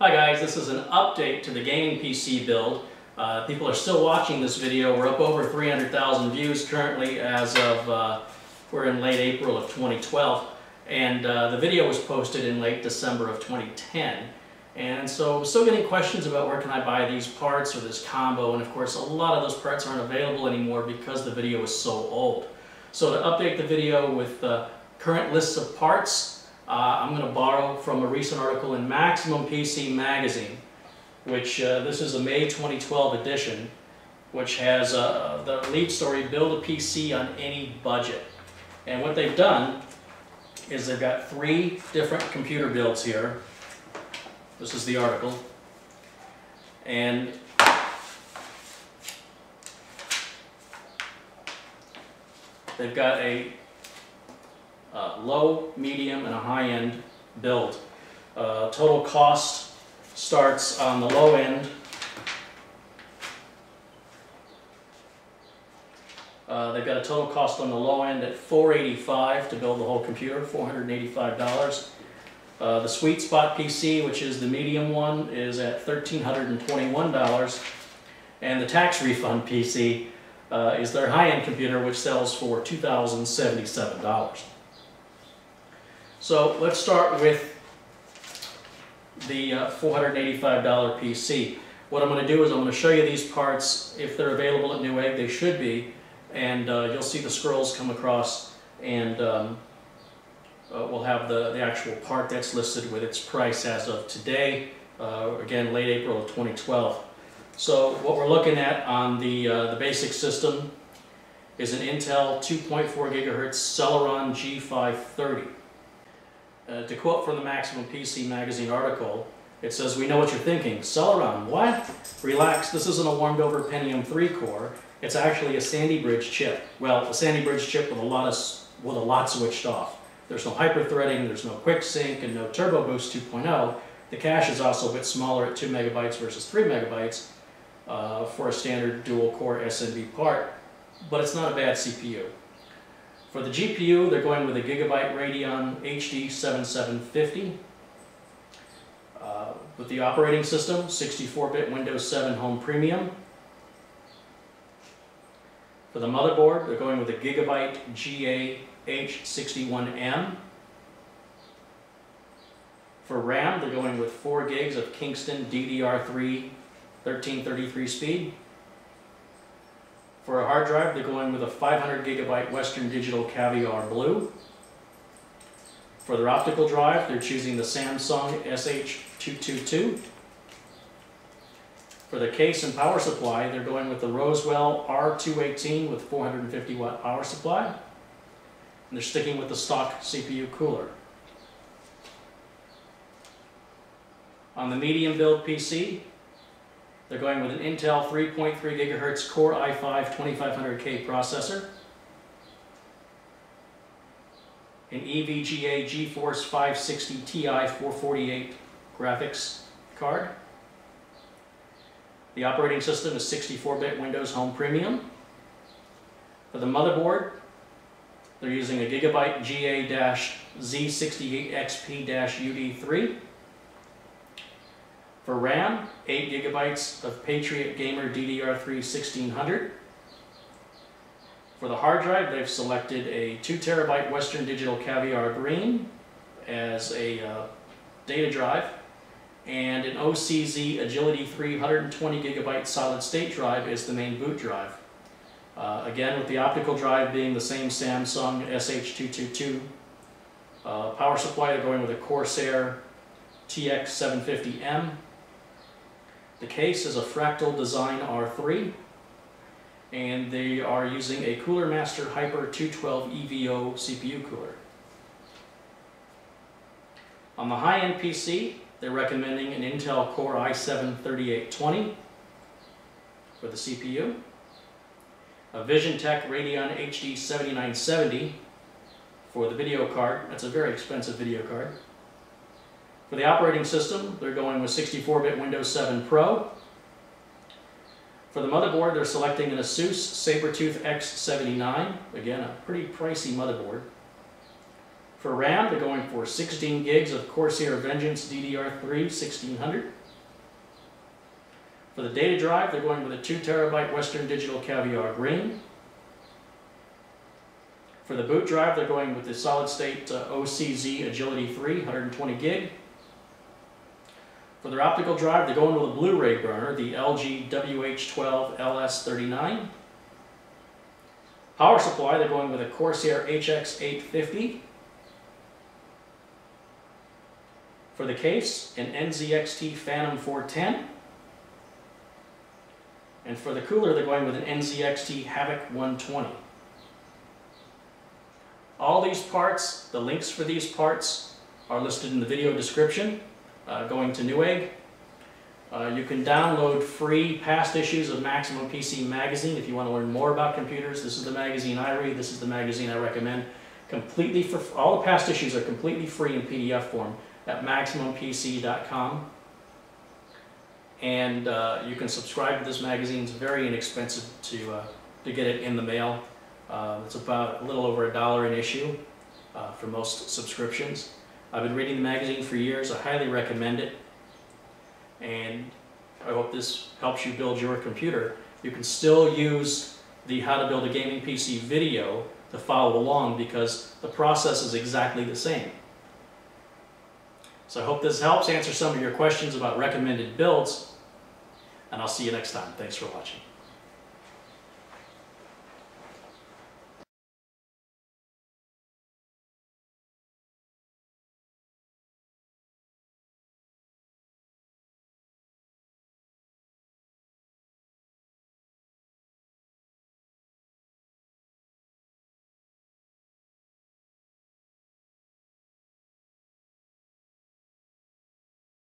Hi guys, this is an update to the gaming PC build. People are still watching this video. We're up over 300,000 views currently as of, we're in late April of 2012. And the video was posted in late December of 2010. And so I'm still getting questions about where can I buy these parts or this combo. And of course, a lot of those parts aren't available anymore because the video is so old. So to update the video with current lists of parts, I'm going to borrow from a recent article in Maximum PC Magazine, which this is a May 2012 edition, which has the lead story, Build a PC on Any Budget. And what they've done is they've got 3 different computer builds here. This is the article. And they've got a low, medium, and a high-end build. Total cost starts on the low end. They've got a total cost on the low end at $485 to build the whole computer, $485. The Sweet Spot PC, which is the medium one, is at $1,321. And the tax refund PC is their high-end computer, which sells for $2,077. So let's start with the $485 PC. What I'm going to do is I'm going to show you these parts. If they're available at Newegg, they should be. And you'll see the scrolls come across, and we'll have the actual part that's listed with its price as of today. Again, late April of 2012. So what we're looking at on the basic system is an Intel 2.4 GHz Celeron G530. To quote from the Maximum PC Magazine article, it says, "We know what you're thinking. Celeron, what? Relax, this isn't a warmed over Pentium 3 core. It's actually a Sandy Bridge chip." Well, a Sandy Bridge chip with a lot switched off. There's no hyper-threading, there's no quick sync, and no Turbo Boost 2.0. The cache is also a bit smaller at 2 megabytes versus 3 megabytes for a standard dual-core SMB part, but it's not a bad CPU. For the GPU, they're going with a GIGABYTE Radeon HD 7750. With the operating system, 64-bit Windows 7 Home Premium. For the motherboard, they're going with a GigaByte GA-H61M. For RAM, they're going with 4 gigs of Kingston DDR3 1333 speed. For a hard drive, they're going with a 500 gigabyte Western Digital Caviar Blue. For their optical drive, they're choosing the Samsung SH222. For the case and power supply, they're going with the Rosewill R218 with 450 watt power supply. And they're sticking with the stock CPU cooler. On the medium build PC, they're going with an Intel 3.3 GHz Core i5 2500K processor, an EVGA GeForce 560 Ti 448 graphics card. The operating system is 64-bit Windows Home Premium. For the motherboard, they're using a GigaByte GA-Z68XP-UD3. For RAM, 8 gigabytes of Patriot Gamer DDR3 1600. For the hard drive, they've selected a 2 terabyte Western Digital Caviar Green as a data drive, and an OCZ Agility 3 120 gigabyte solid state drive is the main boot drive. Again, with the optical drive being the same Samsung SH222. Power supply, they're going with a Corsair TX750M. The case is a Fractal Design R3, and they are using a Cooler Master Hyper 212 EVO CPU cooler. On the high-end PC, they're recommending an Intel Core i7-3820 for the CPU, a VisionTech Radeon HD 7970 for the video card. That's a very expensive video card. For the operating system, they're going with 64-bit Windows 7 Pro. For the motherboard, they're selecting an Asus Sabertooth X79. Again, a pretty pricey motherboard. For RAM, they're going for 16 gigs of Corsair Vengeance DDR3 1600. For the data drive, they're going with a 2 terabyte Western Digital Caviar Green. For the boot drive, they're going with the solid state OCZ Agility 3 120 gig. For their optical drive, they're going with a Blu-ray burner, the LG WH12 LS39. Power supply, they're going with a Corsair HX850. For the case, an NZXT Phantom 410. And for the cooler, they're going with an NZXT Havoc 120. All these parts, the links for these parts are listed in the video description. Going to Newegg. You can download free past issues of Maximum PC Magazine if you want to learn more about computers. This is the magazine I read. This is the magazine I recommend. Completely for all the past issues are completely free in PDF form at MaximumPC.com. And you can subscribe to this magazine. It's very inexpensive to get it in the mail. It's about a little over $1 an issue for most subscriptions. I've been reading the magazine for years. I highly recommend it. And I hope this helps you build your computer. You can still use the How to Build a Gaming PC video to follow along because the process is exactly the same. So I hope this helps answer some of your questions about recommended builds, and I'll see you next time. Thanks for watching.